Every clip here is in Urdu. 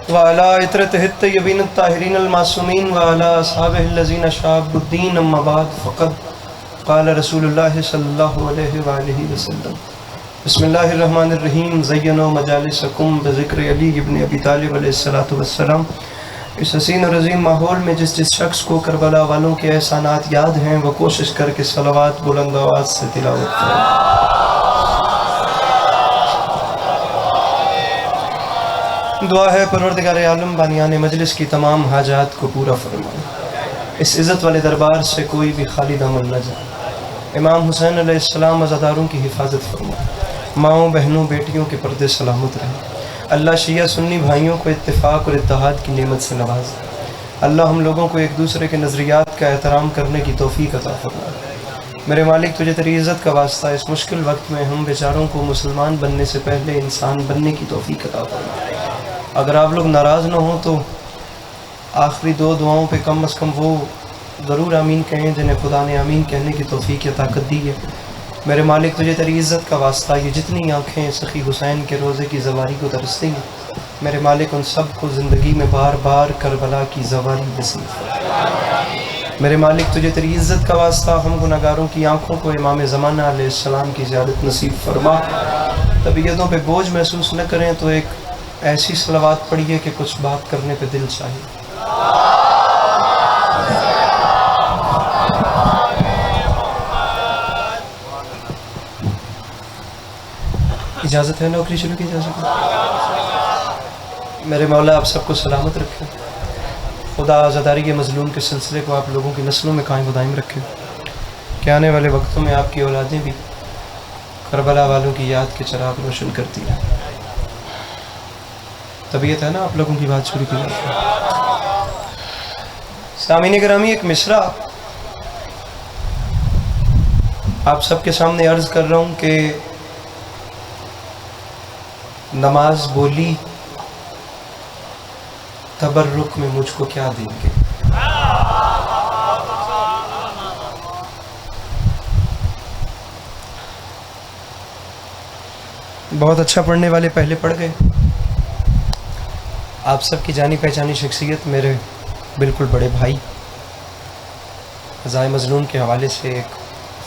وعلى عطرته الطيبين الطاهرين المعصومين وعلى أصحابه الذين شابوا الدين أما بعد فقد قال رسول الله صلى الله عليه وآله وسلم بسم الله الرحمن الرحیم زینوا مجالسکم بذکر علی ابن ابی طالب علیہ السلام۔ اس حسین اور عظیم ماحول میں جس شخص کو کربلا والوں کے احسانات یاد ہیں وہ کوشش کر کے صلوات بلند آواز سے تلاوت کریں۔ دعا ہے پروردگار عالم بانیان مجلس کی تمام حاجات کو پورا فرمائے، اس عزت والے دربار سے کوئی بھی خالی دامن نہ جائے۔ امام حسین علیہ السلام عزاداروں کی حفاظت فرمائے، ماؤں بہنوں بیٹیوں کے پردے سلامت رہیں۔ اللہ شیعہ سنی بھائیوں کو اتفاق اور اتحاد کی نعمت سے نوازے۔ اللہ ہم لوگوں کو ایک دوسرے کے نظریات کا احترام کرنے کی توفیق عطا فرمائے۔ میرے مالک تجھے تیری عزت کا واسطہ اس مشکل وقت میں ہم بیچاروں کو مسلمان بننے سے پہلے انسان بننے کی توفیق عطا فرمائے۔ اگر آپ لوگ ناراض نہ ہوں تو آخری دو دعاؤں پہ کم از کم وہ ضرور آمین کہیں جنہیں خدا نے آمین کہنے کی توفیق یا طاقت دی ہے۔ میرے مالک تجھے تیری عزت کا واسطہ یہ جتنی آنکھیں سخی حسین کے روزے کی زواری کو ترستی ہیں، میرے مالک ان سب کو زندگی میں بار بار کربلا کی زواری نصیب فرما۔ میرے مالک تجھے تیری عزت کا واسطہ ہم گناہگاروں کی آنکھوں کو امام زمانہ علیہ السلام کی زیادت نصیب فرما۔ طبیعتوں پہ بوجھ محسوس نہ کریں تو ایک ایسی صلوات پڑھیے کہ کچھ بات کرنے پہ دل چاہیے۔ اجازت ہے نوکری شروع کی اجازت ہے؟ میرے مولا آپ سب کو سلامت رکھے، خدا عزاداری کے مظلوم کے سلسلے کو آپ لوگوں کی نسلوں میں قائم و دائم رکھے کہ آنے والے وقتوں میں آپ کی اولادیں بھی کربلا والوں کی یاد کے چراغ روشن کرتی ہیں۔ طبیعت ہے نا آپ لوگوں کی بات شروع کی جاتی ہے۔ سامعین گرامی، ایک مصرع آپ سب کے سامنے عرض کر رہا ہوں کہ نماز بولی تبرک میں مجھ کو کیا دیں گے۔ بہت اچھا پڑھنے والے پہلے پڑھ گئے۔ آپ سب کی جانی پہچانی شخصیت میرے بالکل بڑے بھائی قضائے مظلوم کے حوالے سے ایک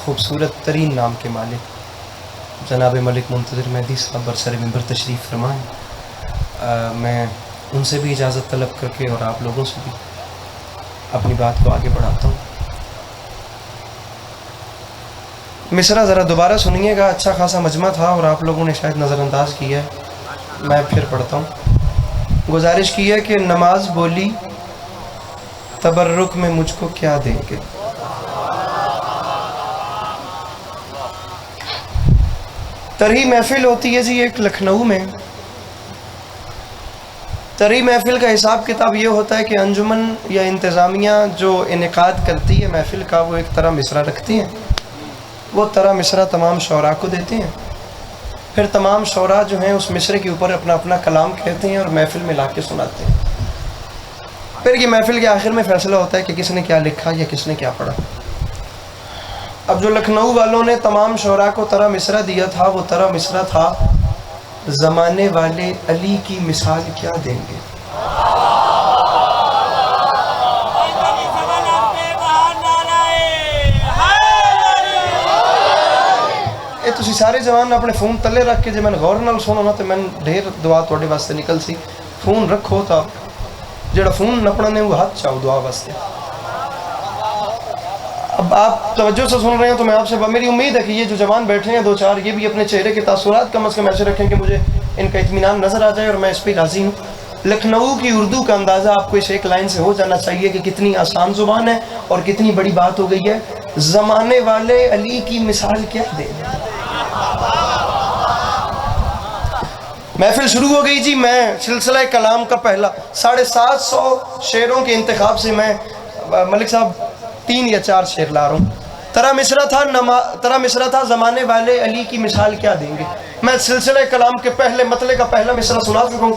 خوبصورت ترین نام کے مالک جناب ملک منتظر مہدی صاحب برسر منبر تشریف فرمائیں۔ میں ان سے بھی اجازت طلب کر کے اور آپ لوگوں سے بھی اپنی بات کو آگے بڑھاتا ہوں۔ مصرع ذرا دوبارہ سنیے گا، اچھا خاصا مجمع تھا اور آپ لوگوں نے شاید نظر انداز کیا ہے، میں پھر پڑھتا ہوں۔ گزارش کی ہے کہ نماز بولی تبرک میں مجھ کو کیا دیں گے۔ ترہی محفل ہوتی ہے جی ایک لکھنؤ میں۔ ترہی محفل کا حساب کتاب یہ ہوتا ہے کہ انجمن یا انتظامیہ جو انعقاد کرتی ہے محفل کا وہ ایک طرح مصرع رکھتی ہیں، وہ طرح مصرع تمام شعراء کو دیتے ہیں، پھر تمام شعراء جو ہیں اس مصرع کے اوپر اپنا اپنا کلام کہتے ہیں اور محفل میں لا کے سناتے ہیں۔ پھر یہ محفل کے آخر میں فیصلہ ہوتا ہے کہ کس نے کیا لکھا یا کس نے کیا پڑھا۔ اب جو لکھنؤ والوں نے تمام شعراء کو طرح مصرع دیا تھا وہ طرح مصرع تھا زمانے والے علی کی مثال کیا دیں گے۔ تسی سارے جوان اپنے فون تلے رکھ کے جے میں غور نال سنو نا تو میں ڈھیر دعا توڑے واسطے نکل سی۔ فون رکھو تا جڑا فون نپڑا نے وہ ہاتھ چاہو دعا واسطے۔ اب آپ توجہ سے سن رہے ہیں تو میں آپ سے میری امید ہے کہ یہ جو جوان بیٹھے ہیں دو چار یہ بھی اپنے چہرے کے تاثرات کم از کم ایسے رکھیں کہ مجھے ان کا اطمینان نظر آ جائے اور میں اس پہ راضی ہوں۔ لکھنؤ کی اردو کا اندازہ آپ کو اس ایک لائن سے ہو جانا چاہیے کہ کتنی آسان زبان ہے اور کتنی بڑی بات ہو گئی ہے۔ زمانے والے علی کی مثال کیا دیں۔ محفل شروع ہو گئی جی۔ میں سلسلہ کلام کا پہلا 750 شعروں کے انتخاب سے میں ملک صاحب 3 یا 4 شعر لا رہا ہوں۔ طرح مصرع تھا زمانے والے علی کی مثال کیا دیں گے۔ میں سلسلہ کلام کے پہلے مطلع کا پہلا مصرع سنا چکا ہوں۔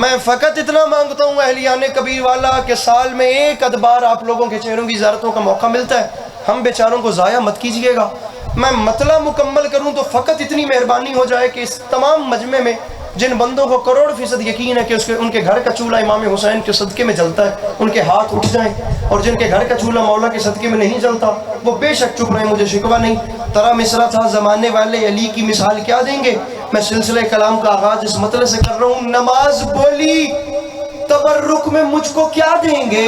میں فقط اتنا مانگتا ہوں اہلیان کبیر والا کہ سال میں ایک ادبار آپ لوگوں کے چہروں کی زیارتوں کا موقع ملتا ہے، ہم بیچاروں کو ضائع مت کیجئے گا۔ میں مطلع مکمل کروں تو فقط اتنی مہربانی ہو جائے کہ اس تمام مجمع میں جن بندوں کو کروڑ فیصد یقین ہے کہ ان کے گھر کا چولہا امام حسین کے صدقے میں جلتا ہے، ان کے ہاتھ اٹھ جائیں، اور جن کے گھر کا چولہا مولا کے صدقے میں نہیں جلتا وہ بے شک چپ رہے، مجھے شکوہ نہیں۔ ترا مصرع تھا زمانے والے علی کی مثال کیا دیں گے؟ میں سلسلہ کلام کا آغاز اس مطلب سے کر رہا ہوں، نماز بولی تبرک میں مجھ کو کیا دیں گے؟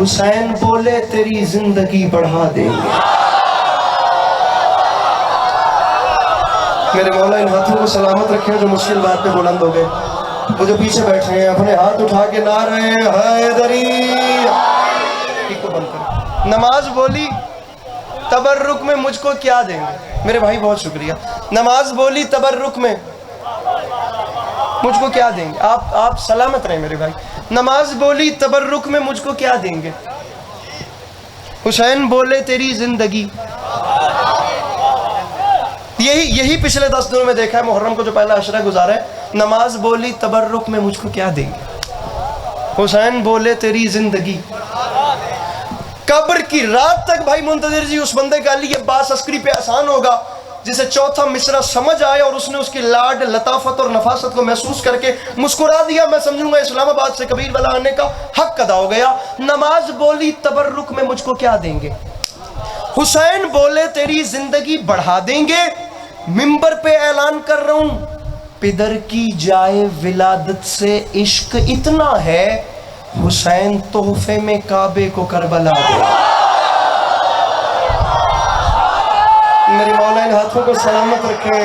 حسین بولے تیری زندگی بڑھا دیں گے۔ میرے مولا ان ہاتھوں کو سلامت رکھیں جو مشکل بات پہ بلند ہو گئے۔ وہ جو پیچھے بیٹھے ہیں اپنے ہاتھ اٹھا کے نعرہ حیدری کو بند کریں۔ نماز بولی تبرک میں مجھ کو کیا دیں گے؟ میرے بھائی بہت شکریہ۔ نماز بولی تبرک میں مجھ کو کیا دیں گے؟ آپ سلامت رہیں میرے بھائی۔ نماز بولی تبرک میں مجھ کو کیا دیں گے؟ حسین بولے تیری زندگی۔ یہی پچھلے 10 دنوں میں دیکھا ہے، محرم کو جو پہلا عشرہ گزارا ہے، نماز بولی تبرک میں مجھ کو کیا دیں گے؟ حسین بولے تیری زندگی۔ قبر کی رات تک بھائی منتظر جی اس بندے کا لیے باس عسکری پہ آسان ہوگا جسے چوتھا مصرع سمجھ آئے اور اس نے اس کی لاڈ لطافت اور نفاست کو محسوس کر کے مسکرا دیا، میں سمجھوں گا اسلام آباد سے کبیر والا آنے کا حق ادا ہو گیا۔ نماز بولی تبرک میں مجھ کو کیا دیں گے؟ حسین بولے تیری زندگی بڑھا دیں گے۔ ممبر پہ اعلان کر رہا ہوں، پدر کی جائے ولادت سے عشق اتنا ہے، حسین تحفے میں کعبے کو کربلا دے۔ میرے مولا ان ہاتھوں کو سلامت رکھیں،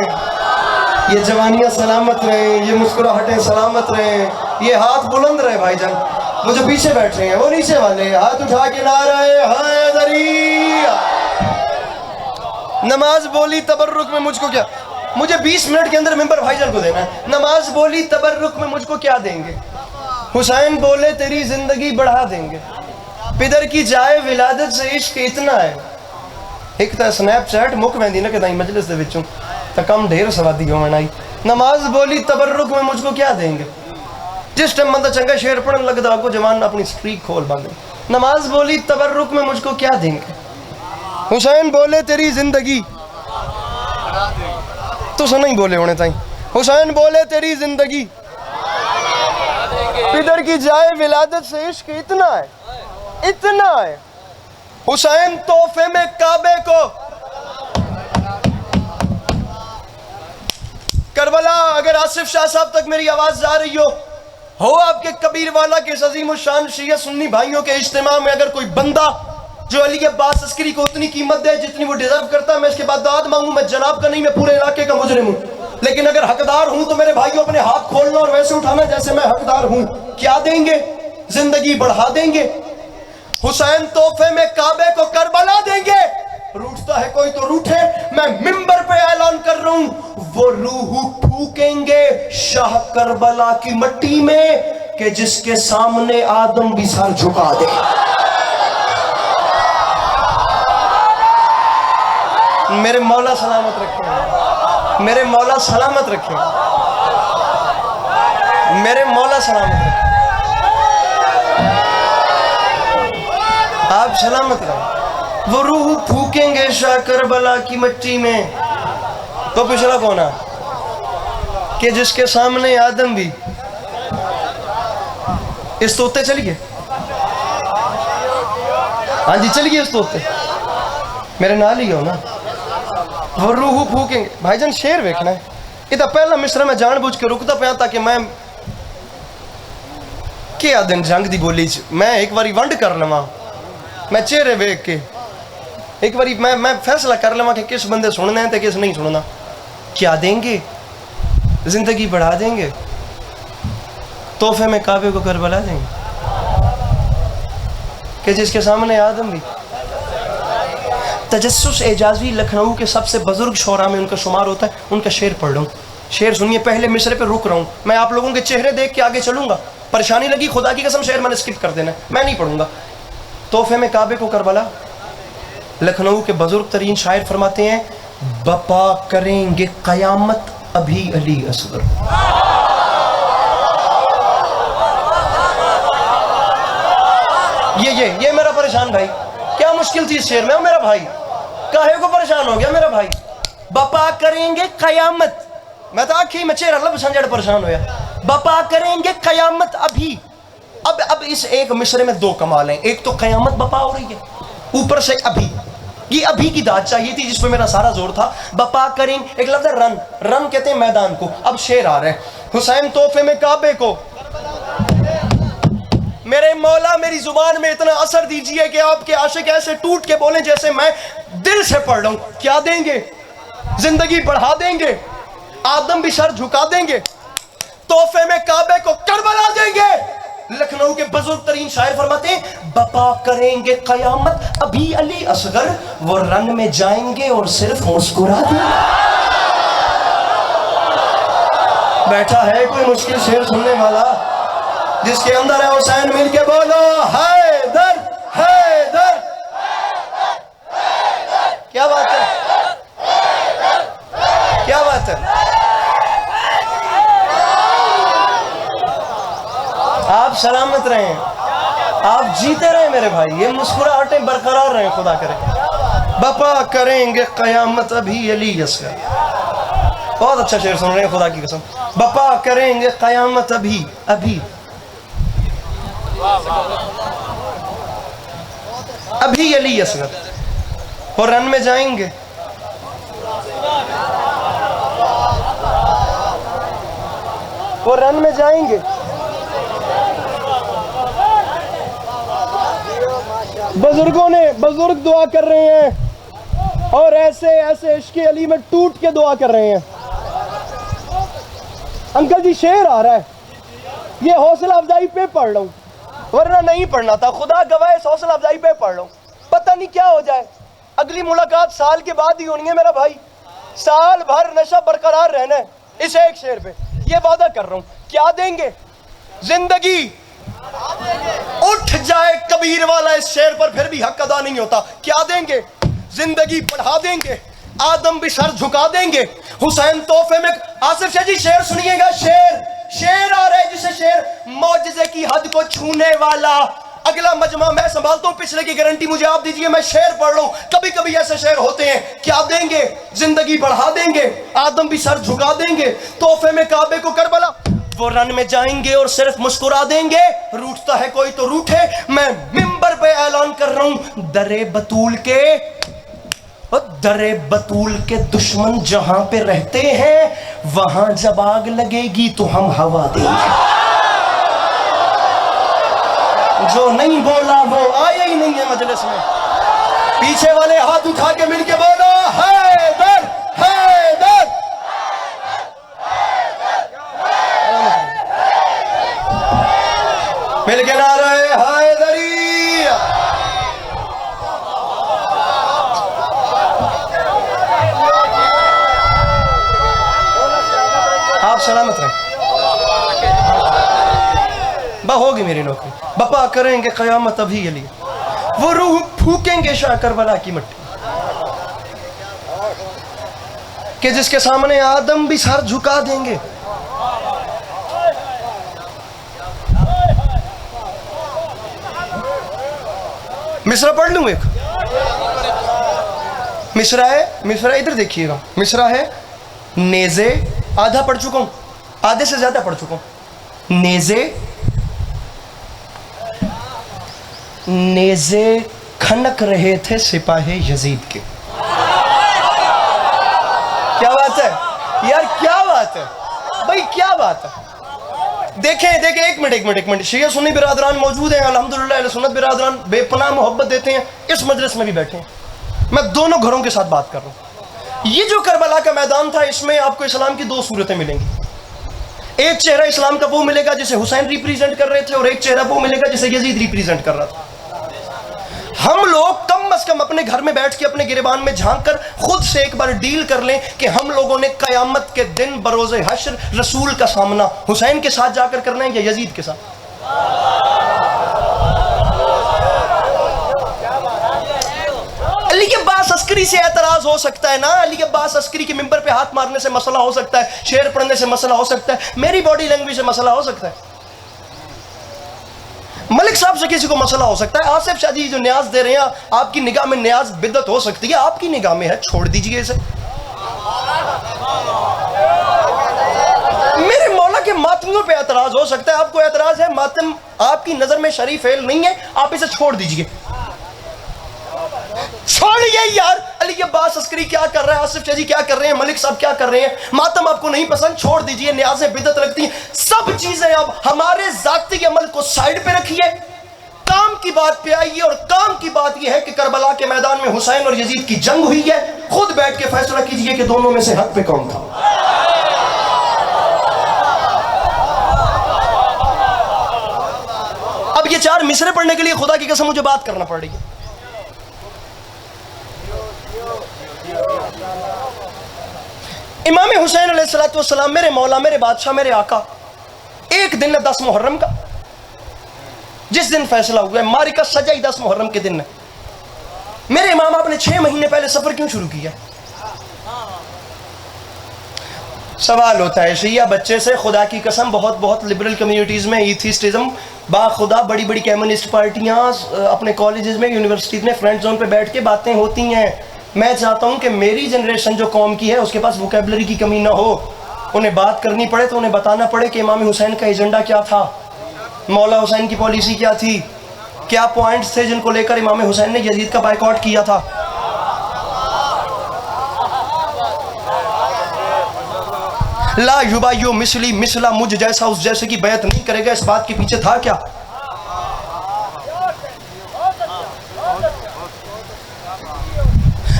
یہ جوانیاں سلامت رہیں، یہ مسکراہٹیں سلامت رہیں، یہ ہاتھ بلند رہے بھائی جان۔ وہ جو پیچھے بیٹھے ہیں وہ نیچے والے ہاتھ اٹھا کے نعرہ حیدری۔ نماز بولی تبرک میں مجھ کو کیا؟ مجھے 20 منٹ کے اندر ممبر بھائی جان کو دینا ہے۔ نماز بولی تبرک میں مجھ کو کیا دیں گے؟ حسین بولے تیری زندگی بڑھا دیں گے۔ پدر کی جائے ولادت سے عشق اتنا ہے۔ ایک تا سنیپ چیٹ مک ویندی نہ کہ تائیں مجلس دے وچوں تا کم ڈھیر سوادی ہو منائی۔ نماز بولی تبرک میں مجھ کو کیا دیں گے؟ جس ٹائم بندہ چنگا شعر پڑھن لگتا آپ کو جوان اپنی سٹریک کھول باندھے۔ نماز بولی تبرک میں مجھ کو کیا دیں گے؟ حسین بولے تیری زندگی۔ تو سن نہیں بولے ہونے تائیں۔ حسین بولے تیری زندگی۔ پدر کی جائے ولادت سے عشق اتنا ہے، اتنا ہے، حسین تحفے میں کعبے کو۔ کربلا اگر آصف شاہ صاحب تک میری آواز جا رہی ہو آپ کے کبیر والا کے عظیم الشان شیعہ سنی بھائیوں کے اجتماع میں اگر کوئی بندہ جو علی عباس عسکری کو اتنی قیمت دے جتنی وہ ڈیزرو کرتا ہے، میں اس کے بعد داد مانگوں، میں جناب کا نہیں، میں پورے علاقے کا مجرم ہوں۔ لیکن اگر حقدار ہوں تو میرے بھائیوں اپنے ہاتھ کھولنا اور ویسے اٹھانا جیسے میں حقدار ہوں۔ کیا دیں گے؟ زندگی بڑھا دیں گے۔ حسین تحفے میں کعبے کو کربلا دیں گے۔ روٹتا ہے کوئی تو روٹھے، میں ممبر پہ اعلان کر رہا ہوں، وہ روح پھونکیں گے شاہ کربلا کی مٹی میں کہ جس کے سامنے آدم بھی سر جھکا دے۔ میرے مولا سلامت رکھیں، میرے مولا سلامت رکھیں، میرے مولا سلامت رکھیں، آپ سلامت رہیں۔ وہ روح پھونکیں گے شاہ کربلا کی مٹی میں، تو پچھلا کون ہے کہ جس کے سامنے آدم بھی۔ اس توتے چلیے، ہاں جی چلیے اس توتے، میرے نال ہی ہو نا۔ وہ روح پھونکیں گے۔ بھائی جان شیر ویکھنا ہے، یہ تو پہلا مصرع میں جان بوجھ کے رکتا پیا تاکہ میں کیا دن جنگ دی بولی میں ایک باری ونڈ کر لواں، میں چہرے ویکھ کے ایک باری میں فیصلہ کر لواں کہ کس بندے سننا ہے تے کس نہیں سننا۔ کیا دیں گے؟ زندگی بڑھا دیں گے، تحفے میں کعبے کو کربلا دیں گے کہ جس کے سامنے آدم بھی۔ تجسس اعجازی لکھنؤ کے سب سے بزرگ شعراء میں ان کا شمار ہوتا ہے، ان کا شعر پڑھ لوں۔ شعر سنیے، پہلے مصرے پہ رک رہا ہوں، میں آپ لوگوں کے چہرے دیکھ کے آگے چلوں گا، پریشانی لگی خدا کی قسم شعر میں نے سکپ کر دینا، میں نہیں پڑھوں گا۔ تحفے میں کعبے کو کربلا، لکھنؤ کے بزرگ ترین شاعر فرماتے ہیں، بپا کریں گے قیامت ابھی علی اصغر۔ یہ میرا پریشان بھائی، کیا مشکل تھی اس شعر میں؟ میرا بھائی کاہے کو پریشان ہو گیا میرا بھائی؟ بپا کریں گے قیامت میں تو آکھی میں چہرہ لب سنجڑ پریشان ہویا. بپا کریں گے قیامت ابھی. اب اس ایک مصرے میں دو کمال ہیں. ایک تو قیامت بپا ہو رہی ہے, اوپر سے ابھی. یہ ابھی کی داد چاہیے تھی جس پہ میرا سارا زور تھا. بپا کریں, ایک لفظ ہے رن, رن کہتے ہیں میدان کو. اب شعر آ رہا ہے. حسین تحفے میں کعبے کو, میرے مولا میری زبان میں اتنا اثر دیجئے کہ آپ کے عاشق ایسے ٹوٹ کے بولیں جیسے میں دل سے پڑھ رہا ہوں. کیا دیں گے؟ زندگی بڑھا دیں گے, آدم بھی سر جھکا دیں گے, تحفے میں کعبے کو کربلا دیں گے. لکھنؤ کے بزرگ ترین شاعر فرماتے ہیں بپا کریں گے قیامت ابھی علی اصغر, وہ رن میں جائیں گے اور صرف مسکرا دیں گے. بیٹھا ہے کوئی مشکل شعر سننے والا جس کے اندر ہے حسین, مل کے بولو حیدر حیدر. کیا بات ہے, کیا بات ہے. آپ سلامت رہیں, آپ جیتے رہیں میرے بھائی, یہ مسکراہٹیں برقرار رہیں خدا کرے. بپا کریں گے قیامت ابھی علی اصغر. بہت اچھا شعر سن رہے ہیں خدا کی قسم. بپا کریں گے قیامت ابھی ابھی ابھی علی اصغر, اور رن میں جائیں گے. وہ رن میں جائیں گے. بزرگ دعا کر رہے ہیں اور ایسے ایسے عشق علی میں ٹوٹ کے دعا کر رہے ہیں. انکل جی شعر آ رہا ہے, یہ حوصلہ افزائی پہ پڑھ رہا ہوں, ورنہ نہیں پڑھنا تھا. خدا گواہ اس حوصلہ افزائی پہ پڑھ رہا ہوں. پتہ نہیں کیا ہو جائے, اگلی ملاقات سال کے بعد ہی ہونی ہے میرا بھائی. سال بھر نشہ برقرار رہنا ہے اس ایک شعر پہ, یہ وعدہ کر رہا ہوں. کیا دیں گے؟ زندگی. اٹھ جائے کبیر والا اس شعر پر پھر بھی حق ادا نہیں ہوتا. کیا دیں گے؟ زندگی بڑھا دیں گے, آدم بھی سر جھکا دیں گے. حسین تحفے میں. آصف شاہ جی شعر سنیے گا, شعر آ رہا ہے جسے شعر معجزے کی حد کو چھونے والا. اگلا مجمع میں سنبھالتا ہوں, پچھلے کی گارنٹی مجھے آپ دیجئے, میں شعر پڑھ رہا ہوں. کبھی کبھی ایسے شعر ہوتے ہیں. کیا دیں گے؟ زندگی بڑھا دیں گے, آدم بھی سر جھکا دیں گے, تحفے میں کعبے کو کربلا. وہ رن میں جائیں گے اور صرف مسکرا دیں گے. روٹتا ہے کوئی تو روٹھے, میں ممبر پہ اعلان کر رہا ہوں, در بطول کے دشمن جہاں پہ رہتے ہیں, وہاں جب آگ لگے گی تو ہم ہوا دیں گے. جو نہیں بولا وہ آیا ہی نہیں ہے مجلس میں. پیچھے والے ہاتھ اٹھا کے مل کے بولو حیدر حیدر. مل کے نعرہ حیدری. آپ سلامت رہیں. ہوگی میری نوکری. بپا کریں گے قیامت ابھی علی, وہ روح پھونکیں گے شاہ کربلا کی مٹی, کہ جس کے سامنے آدم بھی سر جھکا دیں گے. مصرع پڑھ لوں ایک. مصرع ہے ادھر دیکھیے گا. مصرع ہے نیزے, آدھا پڑھ چکا ہوں, آدھے سے زیادہ پڑھ چکا ہوں. نیزے کھنک رہے تھے سپاہ یزید کے. کیا بات ہے یار, کیا بات ہے بھائی, کیا بات ہے. دیکھیں ایک منٹ. شیعہ سنی برادران موجود ہیں الحمدللہ, اہل سنت برادران بے پناہ محبت دیتے ہیں, اس مجلس میں بھی بیٹھے ہیں. میں دونوں گھروں کے ساتھ بات کر رہا ہوں. یہ جو کربلا کا میدان تھا, اس میں آپ کو اسلام کی دو صورتیں ملیں گی. ایک چہرہ اسلام کا وہ ملے گا جسے حسین ریپریزنٹ کر رہے تھے, اور ایک چہرہ وہ ملے گا جسے یزید ریپریزنٹ کر رہا تھا. ہم لوگ کم از کم اپنے گھر میں بیٹھ کے اپنے گریبان میں جھانک کر خود سے ایک بار ڈیل کر لیں کہ ہم لوگوں نے قیامت کے دن بروز حشر رسول کا سامنا حسین کے ساتھ جا کر کرنا ہے یا یزید کے ساتھ. علی کے عباس عسکری سے اعتراض ہو سکتا ہے نا, علی کے عباس عسکری کے ممبر پہ ہاتھ مارنے سے مسئلہ ہو سکتا ہے, شعر پڑھنے سے مسئلہ ہو سکتا ہے, میری باڈی لینگویج سے مسئلہ ہو سکتا ہے, ملک صاحب سے کسی کو مسئلہ ہو سکتا ہے. آصف شاہ جی جو نیاز دے رہے ہیں, آپ کی نگاہ میں نیاز بدعت ہو سکتی ہے, آپ کی نگاہ میں ہے, چھوڑ دیجئے اسے. باقیوں پہ اعتراض ہو سکتا ہے، آپ کو اعتراض ہے ماتم آپ کی نظر میں شرعی فعل نہیں ہے، آپ اسے چھوڑ دیجئے، چھوڑیے یار۔ علی عباس عسکری کیا کر رہا ہے، آصف شاہ جی کیا کر رہے ہیں، ملک صاحب کیا کر رہے ہیں، ماتم آپ کو نہیں پسند، چھوڑ دیجئے، نیازیں بدعت لگتی ہیں، سب چیزیں اب ہمارے ذاتی عمل کو سائیڈ پہ رکھیے، کام کی بات پہ آئیے، اور کام کی بات یہ ہے کہ کربلا کے میدان میں حسین اور یزید کی جنگ ہوئی ہے، خود بیٹھ کے فیصلہ کیجئے کہ دونوں میں سے حق پہ کون تھا۔ اب یہ 4 مصرے پڑھنے کے لیے خدا کی قسم مجھے بات کرنا پڑ رہی ہے۔ امام حسین علیہ السلام، میرے مولا، میرے بادشاہ، میرے آقا، ایک دن ہے 10 محرم کا، جس دن فیصلہ ہوا ہے، معرکہ سجا ہی 10 محرم کے دن ہے۔ میرے امام آپ نے 6 مہینے پہلے سفر کیوں شروع کیا؟ سوال ہوتا ہے شیعہ بچے سے، خدا کی قسم بہت لبرل کمیونٹیز میں ایتھیسٹزم با خدا، بڑی بڑی کمیونسٹ پارٹیاں اپنے کالجز میں، یونیورسٹیز میں فرینڈ زون پہ بیٹھ کے باتیں ہوتی ہیں۔ میں چاہتا ہوں کہ میری جنریشن جو قوم کی ہے اس کے پاس ووکیبلری کی کمی نہ ہو، انہیں بات کرنی پڑے تو انہیں بتانا پڑے کہ امام حسین کا ایجنڈا کیا تھا، مولا حسین کی پالیسی کیا تھی، کیا پوائنٹس تھے جن کو لے کر امام حسین نے یزید کا بائیکاٹ کیا تھا۔ لا یبایو مثلی مثلا، مجھ جیسا اس جیسے کی بیعت نہیں کرے گا، اس بات کے پیچھے تھا کیا؟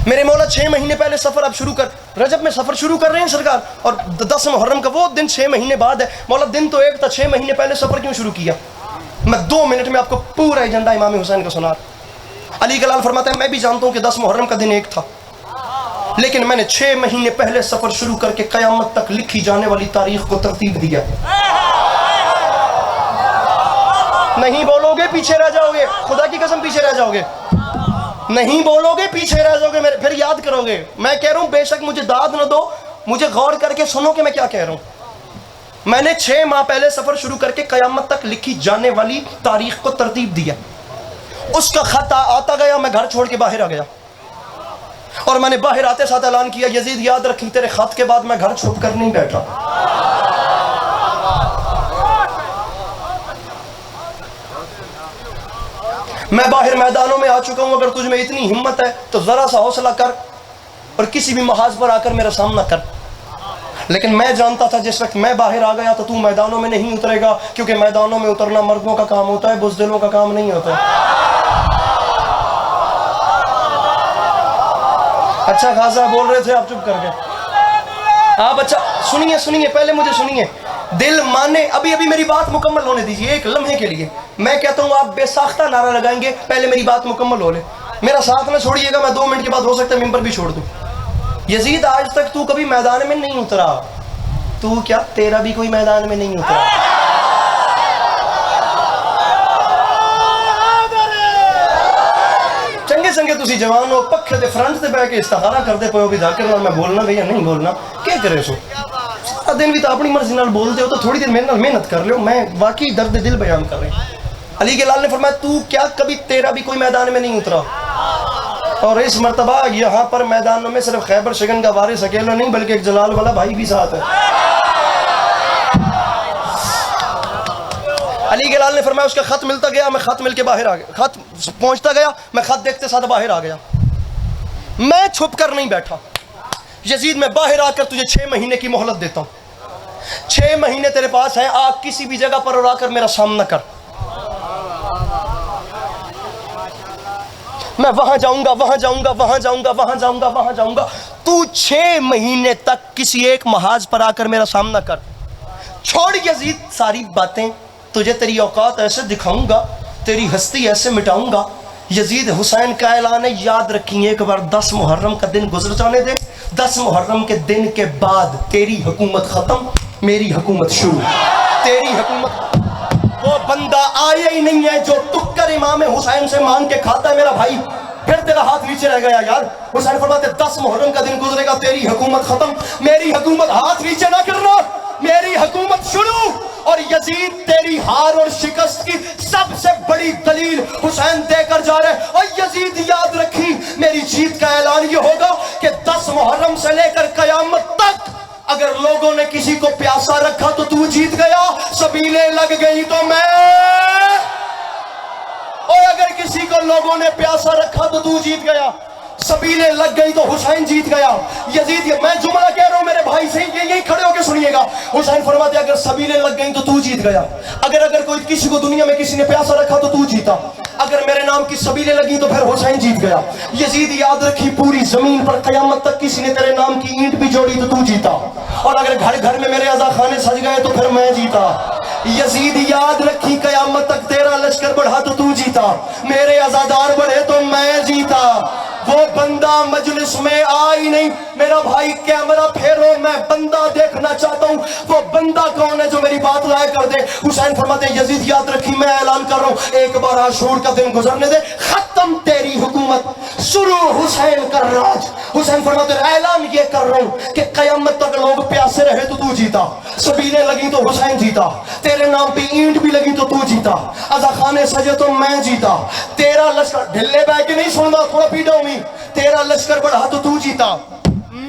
میرے مولا 6 مہینے پہلے سفر اب شروع کر، رجب میں سفر شروع کر رہے ہیں سرکار، اور 10 محرم کا وہ دن 6 مہینے بعد ہے۔ مولا دن تو ایک تھا، 6 مہینے پہلے سفر کیوں شروع کیا؟ میں 2 منٹ میں آپ کو پورا ایجنڈا امام حسین کا سنا۔ علی گلال فرماتا ہے میں بھی جانتا ہوں کہ 10 محرم کا دن ایک تھا، لیکن میں نے 6 مہینے پہلے سفر شروع کر کے قیامت تک لکھی جانے والی تاریخ کو ترتیب دیا۔ نہیں بولو گے پیچھے رہ جاؤ گے، خدا کی قسم پیچھے رہ جاؤ گے، نہیں بولو گے پیچھے رہ جاؤ گے، پھر یاد کرو گے۔ میں کہہ رہا ہوں بے شک مجھے داد نہ دو، مجھے غور کر کے سنو کہ میں کیا کہہ رہا ہوں۔ میں نے 6 ماہ پہلے سفر شروع کر کے قیامت تک لکھی جانے والی تاریخ کو ترتیب دیا۔ اس کا خط آتا گیا، میں گھر چھوڑ کے باہر آ گیا، اور میں نے باہر آتے ساتھ اعلان کیا یزید یاد رکھی تیرے خط کے بعد میں گھر چھپ کر نہیں بیٹھا۔ میں باہر میدانوں میں آ چکا ہوں، اگر تجھ میں اتنی ہمت ہے تو ذرا سا حوصلہ کر اور کسی بھی محاذ پر آ کر میرا سامنا کر۔ لیکن میں جانتا تھا جس وقت میں باہر آ گیا تو میدانوں میں نہیں اترے گا، کیونکہ میدانوں میں اترنا مردوں کا کام ہوتا ہے، بزدلوں کا کام نہیں ہوتا۔ اچھا خاصا بول رہے تھے آپ، چپ کر کے آپ۔ اچھا سنیے پہلے مجھے سنیے، دل مانے، ابھی میری بات مکمل ہونے دیجیے ایک لمحے کے لیے۔ میں کہتا ہوں آپ بے ساختہ نعرہ لگائیں گے، پہلے میری بات مکمل ہو لے، میرا ساتھ نہ چھوڑیے گا، میں 2 منٹ کے بعد ہو سکتا ہے ممبر بھی چھوڑ دوں۔ یزید آج تک تو کبھی میدان میں نہیں اترا، تو کیا تیرا بھی کوئی میدان میں نہیں اترا؟ چنگے سنگے تسی جوان ہو، پکھے دے فرنٹ تے بیٹھ کے استخارہ کرتے پے ہو بھی ذاکر نال میں بولنا بھی یا نہیں بولنا، کیا کرے سو؟ سارا دن بھی تو اپنی مرضی نال بولتے ہو، تو تھوڑی دیر میرے نال محنت کر لو، میں واقعی درد دل بیان کر رہے ہیں۔ علی کے لال نے فرمایا تو کیا کبھی تیرا بھی کوئی میدان میں نہیں اترا؟ اور اس مرتبہ یہاں پر میدانوں میں صرف خیبر شگن کا وارث اکیلا نہیں بلکہ ایک جلال والا بھائی بھی ساتھ ہے۔ علی کے لال نے فرمایا اس کا خط ملتا گیا، میں خط مل کے باہر آ گیا، خط پہنچتا گیا، میں خط دیکھتے ساتھ باہر آ گیا، میں چھپ کر نہیں بیٹھا۔ یزید میں باہر آ کر تجھے 6 مہینے کی مہلت دیتا ہوں، 6 مہینے تیرے پاس ہیں، آ کسی بھی جگہ پر اور آ کر میرا سامنا کر، میں وہاں جاؤں گا، وہاں جاؤں گا، وہاں جاؤں گا، وہاں جاؤں گا، وہاں جاؤں گا، تو 6 مہینے تک کسی ایک محاذ پر آ کر میرا سامنا کر، چھوڑ یزید ساری باتیں، تجھے تیری اوقات ایسے دکھاؤں گا، تیری ہستی ایسے مٹاؤں گا۔ یزید حسین کا اعلان ہے، یاد رکھیں ایک بار 10 محرم کا دن گزر جانے دے، 10 محرم کے دن کے بعد تیری حکومت ختم، میری حکومت شروع۔ تیری حکومت، وہ بندہ آیا ہی نہیں ہے جو ٹکر امام حسین سے مانگ کے کھاتا ہے میرا بھائی، پھر تیرا ہاتھ نیچے رہ گیا یار۔ حسین فرماتے 10 محرم کا دن گزرے گا، تیری حکومت ختم، میری حکومت، ہاتھ نیچے نہ کرنا، میری حکومت شروع۔ اور یزید تیری ہار اور شکست کی سب سے بڑی دلیل حسین دے کر جا رہے، اور یزید یاد رکھی میری جیت کا اعلان یہ ہوگا کہ 10 محرم سے لے کر قیامت تک اگر لوگوں نے کسی کو پیاسا رکھا تو تو جیت گیا، سبیلیں لگ گئی تو میں، اور اگر کسی کو لوگوں نے پیاسا رکھا تو جیت گیا، سبیلیں لگ گئی تو حسین جیت گیا۔ یزید، میں جملہ کہہ رہا ہوں میرے بھائی سے، یہی کھڑے ہو کے سنیے گا۔ حسین فرماتے اگر سبیلیں لگ گئیں تو جیت گیا، اگر کوئی کسی کو دنیا میں کسی نے پیاسا رکھا تو جیتا، اگر میرے نام کی سبیلیں لگیں تو پھر حسین جیت گیا۔ یزید یاد رکھی، پوری زمین پر قیامت تک کسی نے تیرے نام کی اینٹ بھی جوڑی تو جیتا، اور اگر گھر گھر میں میرے عزا خانے سج گئے تو پھر میں جیتا۔ یزید یاد رکھی، قیامت تک تیرا لشکر بڑھا تو جیتا، میرے عزادار بڑھے تو میں جیتا۔ وہ بندہ مجلس میں آئی نہیں، میرا بھائی کیمرہ پھیرو، میں بندہ دیکھنا چاہتا ہوں، وہ بندہ کون ہے جو میری بات لائے کر دے۔ حسین فرماتے ہیں یزید یاد رکھی، میں اعلان کر رہا ہوں، ایک بار عاشور کا دن گزرنے دے، ختم تیری حکومت، شروع حسین کا راج۔ حسین فرماتے ہیں اعلان یہ کر رہا ہوں کہ قیامت تک لوگ پیاسے رہے تو جیتا، سبیلیں لگی تو حسین جیتا، تیرے نام پہ اینٹ بھی لگی تو جیتا، عزا خانے سجے تو میں جیتا، تیرا لشکر ڈھلے بہ کے نہیں سننا، تھوڑا پیٹا ہوں، تیرا لشکر بڑھا تو جیتا،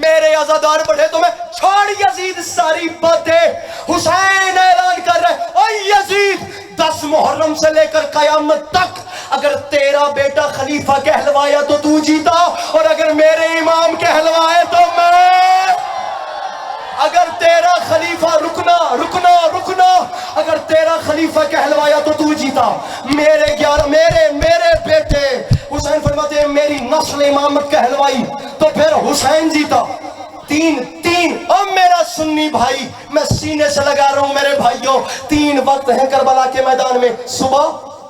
میرے عزادار بڑھے تو میں۔ چھوڑ یزید ساری باتیں، حسین اعلان کر رہے، اے یزید 10 محرم سے لے کر قیامت تک اگر تیرا بیٹا خلیفہ کہلوایا تو جیتا، اور اگر میرے امام کہلوائے تو میں، اگر تیرا خلیفہ رکنا، اگر تیرا خلیفہ کہلوایا تو جیتا، میرے بیٹے حسین فرماتے ہیں میری نسل امامت کہلوائی تو پھر حسین جیتا۔ تین اور میرا سنی بھائی، میں سینے سے لگا رہا ہوں میرے بھائیوں، 3 وقت ہیں کربلا کے میدان میں، صبح،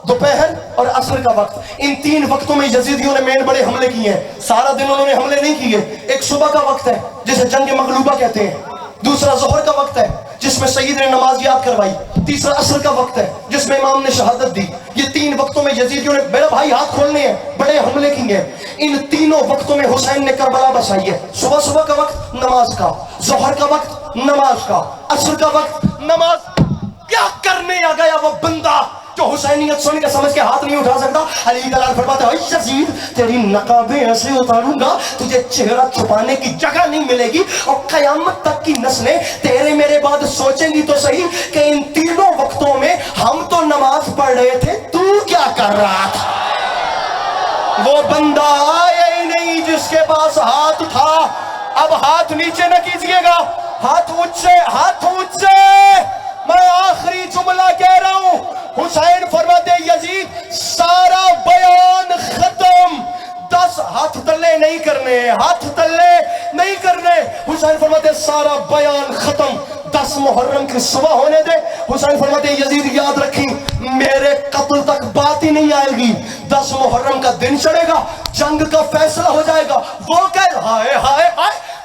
دوپہر اور عصر کا وقت۔ ان 3 وقتوں میں یزیدیوں نے مین بڑے حملے کیے ہیں، سارا دن انہوں نے حملے نہیں کیے۔ ایک صبح کا وقت ہے جسے جنگ مغلوبہ کہتے ہیں، دوسرا ظہر کا وقت ہے جس میں سید نے نماز یاد کروائی، تیسرا عصر کا وقت ہے جس میں امام نے شہادت دی۔ یہ 3 وقتوں میں یزیدیوں نے، میرا بھائی ہاتھ کھولنے ہیں، بڑے حملے کیے ہیں۔ ان تینوں وقتوں میں حسین نے کربلا بسائی ہے۔ صبح کا وقت نماز کا، ظہر کا وقت نماز کا، عصر کا وقت نماز۔ کیا کرنے آ گیا وہ بندہ جو حسینیت سن کے سمجھ کے ہاتھ نہیں اٹھا سکتا؟ علی دلال فرماتا ہے اے یزید تیری نقابیں ایسے اتاروں گا تجھے چہرہ چھپانے کی جگہ نہیں ملے گی، اور قیامت تک کی نسلیں تیرے میرے بعد سوچیں گی تو صحیح کہ ان تینوں وقتوں میں ہم تو نماز پڑھ رہے تھے، تو کیا کر رہا تھا؟ وہ بندہ آیا ہی نہیں جس کے پاس ہاتھ تھا۔ اب ہاتھ نیچے نہ کیجئے گا، ہاتھ اونچے۔ میں آخری جملہ کہہ رہا ہوں، حسین فرماتے یزید سارا بیان ختم، 10 ہاتھ تلے نہیں کرنے۔ حسین فرماتے سارا بیان ختم، 10 محرم کی صبح ہونے دے۔ حسین فرماتے یزید یاد رکھی، میرے قتل تک بات ہی نہیں آئے گی، 10 محرم کا دن چڑھے گا، جنگ کا فیصلہ ہو جائے گا۔ وہ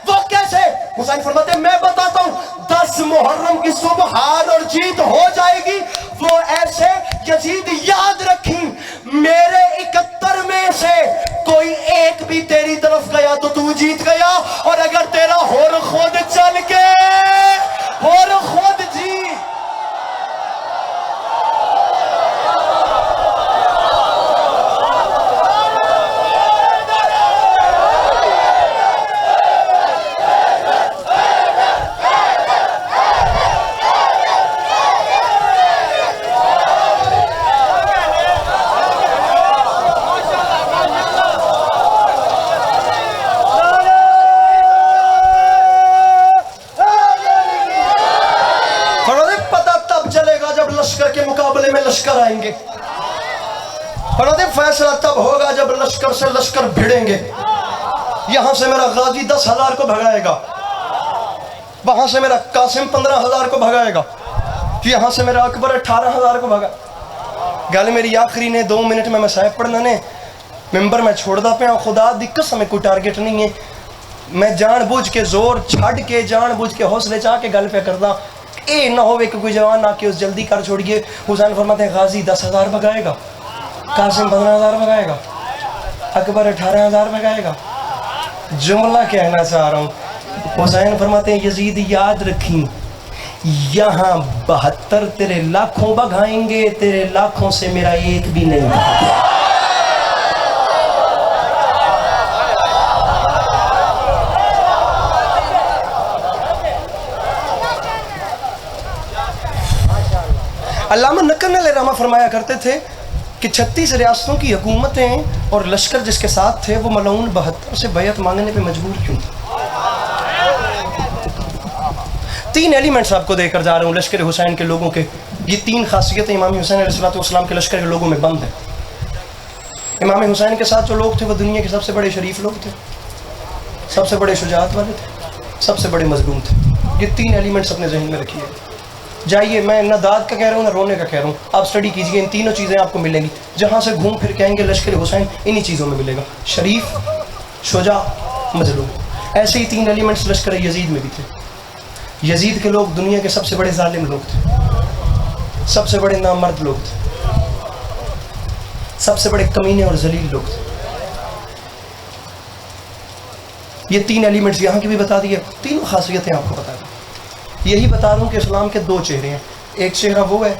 وہ کیسے؟ حسین فرماتے میں بتاتا ہوں، 10 محرم کی صبح ہار اور جیت ہو جائے گی۔ وہ ایسے یزید یاد رکھیں، میرے 71 میں سے کوئی ایک بھی تیری طرف گیا تو جیت گیا، اور اگر تیرا ہور خود چل کے ہور خود لشکر آئیں گے، فرماتے فیصلہ تب ہوگا جب لشکر سے لشکر بھیڑیں گے۔ یہاں سے میرا غازی 10,000 کو بھگائے گا، وہاں سے میرا قاسم 15,000 کو بھگائے گا، یہاں سے میرا اکبر 18,000 کو بھگا۔ گل میری آخری نے 2 منٹ میں صاحب پڑھنا نے ممبر میں چھوڑ دا پیا، خدا دی قسم میں کوئی ٹارگٹ نہیں ہے، میں جان بوجھ کے زور چھڑ کے جان بوجھ کے حوصلے چاہ کے گل پہ کردا، اے نہ ہوئے کہ کوئی جوان نہ کہ اس جلدی کر چھوڑیے۔ حسین فرماتے ہیں غازی 10,000 بھگائے گا، قاسم 15,000 بھگائے گا، اکبر 18,000 بھگائے گا۔ جملہ کہنا چاہ رہا ہوں، حسین فرماتے ہیں یزید یاد رکھیں، یہاں 72 تیرے لاکھوں بھگائیں گے، تیرے لاکھوں سے میرا ایک بھی نہیں بھگا۔ علامہ نقل علیہ رحمہ فرمایا کرتے تھے کہ 36 ریاستوں کی حکومتیں اور لشکر جس کے ساتھ تھے وہ ملعون 72 سے بیعت مانگنے پہ مجبور کیوں تھے؟ 3 ایلیمنٹس آپ کو دے کر جا رہا ہوں لشکر حسین کے لوگوں کے. یہ 3 خاصیتیں امام حسین علیہ السلام کے لشکر کے لوگوں میں بند ہیں. امام حسین کے ساتھ جو لوگ تھے وہ دنیا کے سب سے بڑے شریف لوگ تھے, سب سے بڑے شجاعت والے تھے, سب سے بڑے مظلوم تھے. یہ 3 ایلیمنٹس اپنے ذہن میں رکھیے. جائیے, میں نہ داد کا کہہ رہا ہوں نہ رونے کا کہہ رہا ہوں, آپ سٹڈی کیجئے, ان تینوں چیزیں آپ کو ملیں گی. جہاں سے گھوم پھر کے آئیں گے لشکر حسین انہی چیزوں میں ملے گا, شریف, شجاع, مظلوم. ایسے ہی 3 ایلیمنٹس لشکر یزید میں بھی تھے. یزید کے لوگ دنیا کے سب سے بڑے ظالم لوگ تھے, سب سے بڑے نامرد لوگ تھے, سب سے بڑے کمینے اور ذلیل لوگ تھے. یہ 3 ایلیمنٹس یہاں کی بھی بتا دیے, تینوں خاصیتیں آپ کو بتا دی. یہی بتا رہا ہوں کہ اسلام کے 2 چہرے ہیں. ایک چہرہ وہ ہے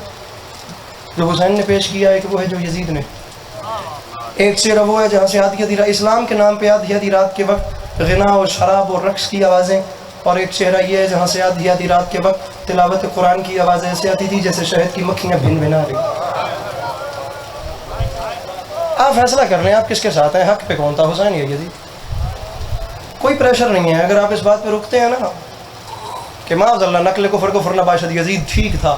جو حسین نے پیش کیا, ایک وہ ہے جو یزید نے. ایک چہرہ وہ ہے جہاں سے آدھی اسلام کے نام پہ آدھی رات کے وقت غنا اور شراب اور رقص کی آوازیں, اور ایک چہرہ یہ ہے جہاں سے آدھی رات کے وقت تلاوت قرآن کی آوازیں ایسے آتی تھی جیسے شہد کی مکھیاں بھن بھنا رہی. آپ فیصلہ کر رہے ہیں آپ کس کے ساتھ ہیں, حق پہ کون تھا, حسین یا یزید؟ کوئی پریشر نہیں ہے. اگر آپ اس بات پہ رکتے ہیں نا کہ معاذ اللہ نقل کفر کو فرنا باشد یزید ٹھیک تھا,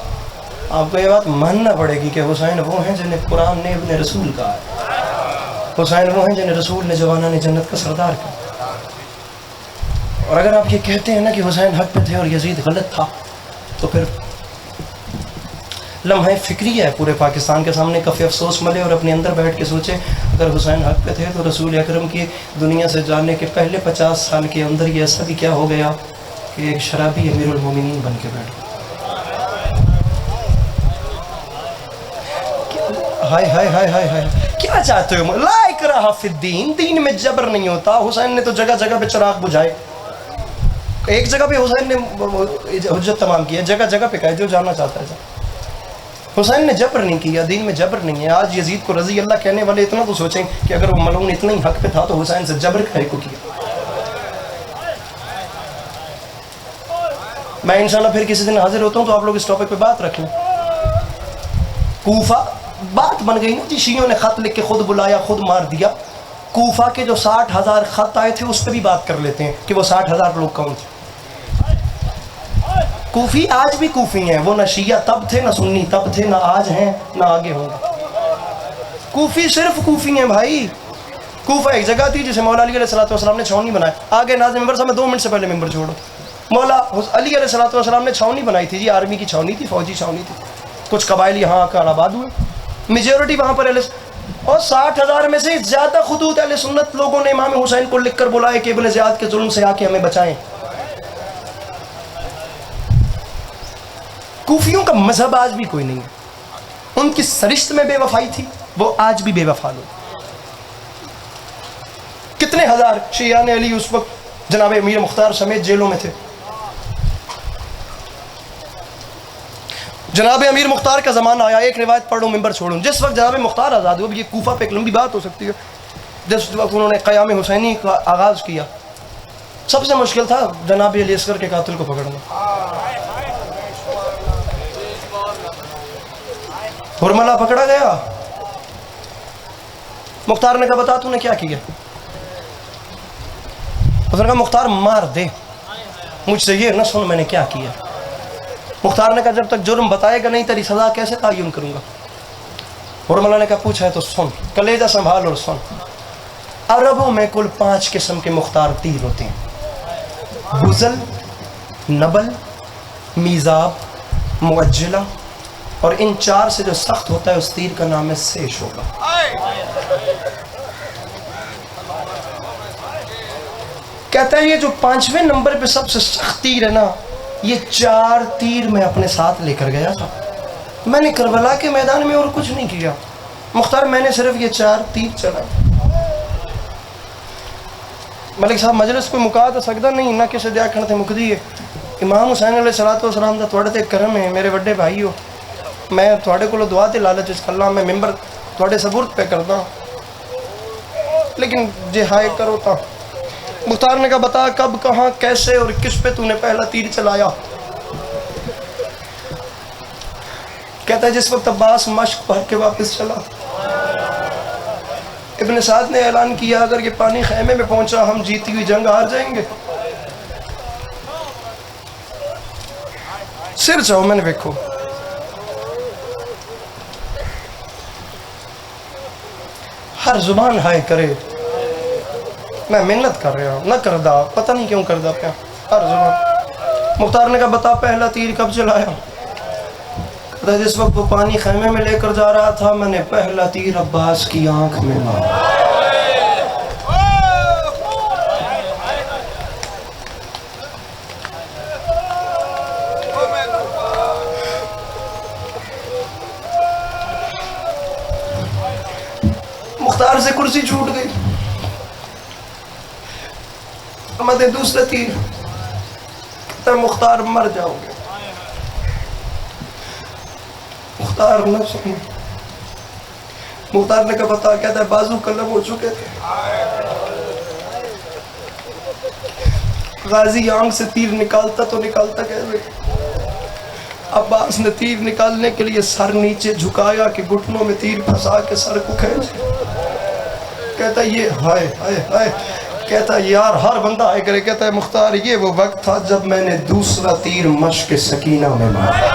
آپ کو یہ بات ماننا پڑے گی کہ حسین وہ ہیں جنہیں قرآن نے ابن رسول کہا ہے, حسین وہ ہیں جنہیں رسول نے جوانان جنت کا سردار کہا. اور اگر آپ یہ کہتے ہیں نا کہ حسین حق پہ تھے اور یزید غلط تھا, تو پھر لمحہ فکری ہے پورے پاکستان کے سامنے کف افسوس ملے اور اپنے اندر بیٹھ کے سوچے اگر حسین حق پہ تھے تو رسول اکرم کی دنیا سے جانے کے پہلے 50 سال کے اندر یہ ایسا بھی کیا ہو گیا کہ ایک شرابی امیر المومنین بن کے بیٹھ گیا. ہائے ہائے ہائے ہائے ہائے, کیا چاہتے ہو؟ لا اکراہ فی الدین, دین میں جبر نہیں ہوتا. حسین نے تو جگہ جگہ پہ چراغ بجھائے. ایک جگہ پہ حسین نے حجت تمام کی ہے, جگہ جگہ پہ کہے جو جاننا چاہتا ہے. حسین نے جبر نہیں کیا, دین میں جبر نہیں ہے. آج یزید کو رضی اللہ کہنے والے اتنا تو سوچیں کہ اگر وہ ملعون اتنا ہی حق پہ تھا تو حسین سے جبر کہے کو کیا. میں انشاءاللہ پھر کسی دن حاضر ہوتا ہوں تو آپ لوگ اس ٹاپک پہ بات رکھ لیں. کوفہ بات بن گئی نا جی, شیعوں نے خط لکھ کے خود بلایا خود مار دیا. کوفہ کے جو 60,000 خط آئے تھے اس پہ بھی بات کر لیتے ہیں کہ وہ 60,000 لوگ کون تھے. کوفی آج بھی کوفی ہیں, وہ نہ شیعہ تب تھے نہ سنی تب تھے, نہ آج ہیں نہ آگے ہوں گے. کوفی صرف کوفی ہیں بھائی. کوفہ ایک جگہ تھی جسے مولا علی علیہ السلام نے چھاؤنی بنایا. آگے ناظم ممبر صاحب میں 2 منٹ سے پہلے ممبر چھوڑو. مولا علی علیہ السلام نے چھاؤنی بنائی تھی جی, آرمی کی چھاؤنی تھی, فوجی چھاؤنی تھی. کچھ قبائل یہاں آ کر آباد ہوئے, میجورٹی وہاں پر اور 60,000 میں سے زیادہ خطوط اہل سنت لوگوں نے امام حسین کو لکھ کر بلائے کہ ابن زیاد کے ظلم سے آ کے ہمیں بچائیں. کوفیوں کا مذہب آج بھی کوئی نہیں ہے. ان کی سرشت میں بے وفائی تھی, وہ آج بھی بے وفا لوگ. کتنے ہزار شیعان علی اس وقت جناب امیر مختار سمیت جیلوں میں تھے. جناب امیر مختار کا زمانہ آیا, ایک روایت پڑھوں ممبر چھوڑوں, جس وقت جناب مختار آزاد ہوئے, یہ کوفہ پہ ایک لمبی بات ہو سکتی ہے, جس وقت انہوں نے قیام حسینی کا آغاز کیا, سب سے مشکل تھا جناب علی اصغر کے قاتل کو پکڑنا. ہرملہ پکڑا گیا, مختار نے کہا بتا تو نے کیا کیا؟ اس نے کہا مختار مار دے, مجھ سے یہ نہ سن میں نے کیا کیا. مختار نے کہا جب تک جرم بتائے گا نہیں تیری سزا کیسے تعین کروں گا. ہرملہ نے کہا پوچھا ہے تو سن, کلیجہ سنبھال اور سن. عربوں میں کل 5 قسم کے مختار تیر ہوتے ہیں, بزل, نبل, میزاب, معجلہ, اور ان 4 سے جو سخت ہوتا ہے اس تیر کا نام ہے سیش ہوگا. کہتا ہے یہ جو 5ویں نمبر پہ سب سے سخت تیر ہے نا, یہ 4 تیر میں اپنے ساتھ لے کر گیا تھا. میں نے کربلا کے میدان میں اور کچھ نہیں کیا مختار, میں نے صرف یہ 4 تیر چلائے. ملک صاحب مجلس کوئی مکا تو سکتا نہیں نہ کسی دیا کھڑتے مکدی ہے. امام حسین علیہ السلام دا تھوڑے تے کرم ہے میرے وڈے بھائی ہو. میں تھوڑے کو دعا تے لالچ اس اللہ میں ممبر تھوڑے سبورت پہ کرتا, لیکن جے ہائے کرو تا. مختار نے کہا بتا کب کہاں کیسے اور کس پہ تو نے پہلا تیر چلایا؟ کہتا ہے جس وقت عباس مشق بھر کے واپس چلا، ابن سعد نے اعلان کیا اگر یہ پانی خیمے میں پہنچا ہم جیتی ہوئی جنگ ہار جائیں گے۔ سر چاہو میں نے دیکھو، ہر زبان ہائے کرے میں محنت کر رہا ہوں، نہ کردہ پتہ نہیں کیوں کردہ پیا، ہر زبان۔ مختار نے کہا بتا پہلا تیر کب چلایا؟ کہتا جس وقت وہ پانی خیمے میں لے کر جا رہا تھا میں نے پہلا تیر عباس کی آنکھ میں مارا۔ مختار سے کرسی چھوٹ گئی، احمد دوسرا تیر، کہتا ہے مختار مر جاؤ گے۔ مختار نہ سنی، مختار نے کہا بتا، کہتا ہے بازو قلم ہو چکے تھے، غازی آنکھ سے تیر نکالتا تو نکالتا کیسے؟ عباس نے تیر نکالنے کے لیے سر نیچے جھکایا کہ گھٹنوں میں تیر پھنسا کے سر کو کھینچ، کہتا ہے یہ ہائے ہائے ہائے، کہتا ہے یار ہر بندہ آئے کرے، کہتا ہے مختار یہ وہ وقت تھا جب میں نے دوسرا تیر مشق سکینہ میں مارا۔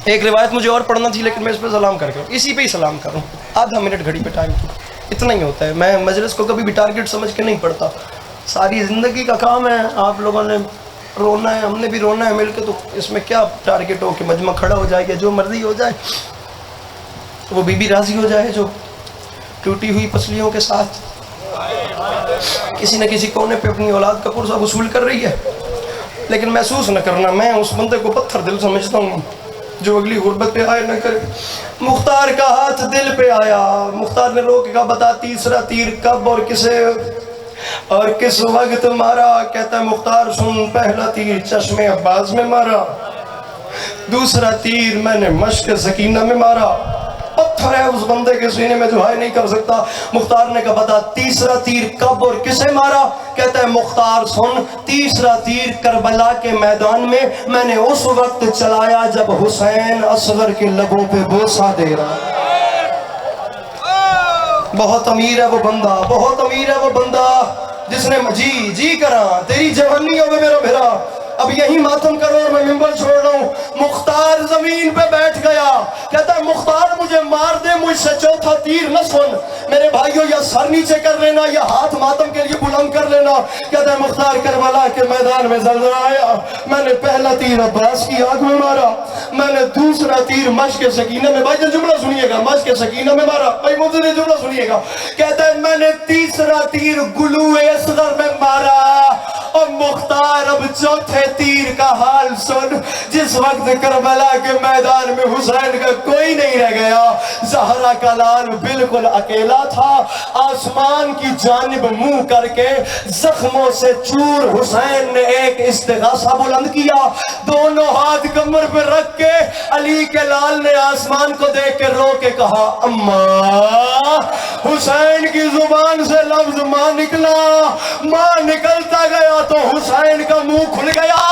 ایک روایت مجھے اور پڑھنا تھی لیکن میں اس پہ سلام کر کے اسی پہ ہی سلام کروں، آدھا منٹ گھڑی پہ ٹائم اتنا ہی ہوتا ہے۔ میں مجلس کو کبھی بھی ٹارگٹ سمجھ کے نہیں پڑھتا، ساری زندگی کا کام ہے، آپ لوگوں نے رونا ہے ہم نے بھی رونا ہے مل کے، تو اس میں کیا ٹارگٹ ہو کہ مجمع کھڑا ہو جائے یا جو مرضی ہو جائے، وہ بی بی راضی ہو جائے جو ٹوٹی ہوئی پسلیوں کے ساتھ کسی نہ کسی کونے پہ اپنی اولاد کا پرسہ وصول کر رہی ہے، لیکن محسوس نہ کرنا میں اس بندے کو پتھر دل سمجھتا ہوں جو اگلی غربت پہ آئے نہ کرے۔ مختار کا ہاتھ دل پہ آیا، مختار نے رو کے کہا بتا تیسرا تیر کب اور کسے اور کس وقت مارا؟ کہتا ہے مختار سن، پہلا تیر چشم عباس میں مارا، دوسرا تیر میں نے مشق سکینہ میں مارا، پتھر ہے اس بندے کے سینے میں جو ہائے نہیں کر سکتا۔ مختار نے کہا بتا تیسرا تیر کب اور کسے مارا؟ کہتا ہے مختار سن، تیسرا تیر کربلا کے میدان میں نے اس وقت چلایا جب حسین اصغر کے لبوں پہ بوسہ دے رہا۔ بہت امیر ہے وہ بندہ، بہت امیر ہے وہ بندہ جس نے جی کرا تیری جوانی ہوگا میرا بھرا، اب یہی ماتم کرو اور میں ممبر چھوڑ رہا ہوں۔ مختار زمین پہ بیٹھ گیا، کہتا ہے مختار مجھے مار دے مجھ سے چوتھا تیر نہ سن، میرے بھائیو یا سر نیچے کر لینا یا ہاتھ ماتم کے لیے بلند کر لینا۔ کہتا ہے مختار کربلا کے میدان میں زلزلہ آیا، میں نے پہلا تیر عباس کی آنکھ میں مارا، میں نے دوسرا تیر مشق سکینہ میں، بھائی جملہ سنیے گا، مشق سکینہ میں مارا، بھائی مجھے جملہ سنیے گا، کہتا ہے میں نے تیسرا تیر گلو اصغر میں مارا، اور مختار اب چوتھے تیر کا حال سن، جس وقت کربلا کے میدان میں حسین کا کوئی نہیں رہ گیا، زہرا کا لال بالکل اکیلا تھا، آسمان کی جانب منہ کر کے زخموں سے چور حسین نے ایک استغاثہ بلند کیا، دونوں ہاتھ کمر پہ رکھ کے علی کے لال نے آسمان کو دیکھ کے رو کے کہا اماں، حسین کی زبان سے لفظ ماں نکلا، ماں نکلتا گیا تو حسین کا منہ کھل گیا،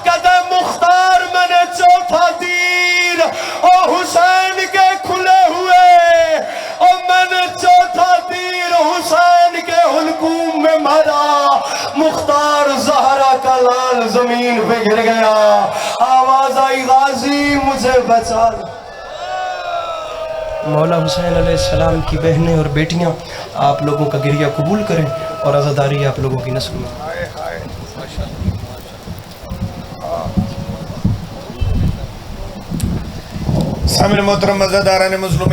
کہتا ہے مختار میں نے چوتھا تیر اور حسین کے کھلے ہوئے، اور میں نے چوتھا تیر حسین کے حلقوم میں مارا، مختار زہرا کا لال زمین پہ گر گیا، آواز آئی غازی مجھے بچا۔ مولا حسین علیہ السلام کی بہنیں اور بیٹیاں آپ لوگوں کا گریہ قبول کریں اور عزاداری آپ لوگوں کی نسل میں۔ سامنے محترم عزاداران مظلوم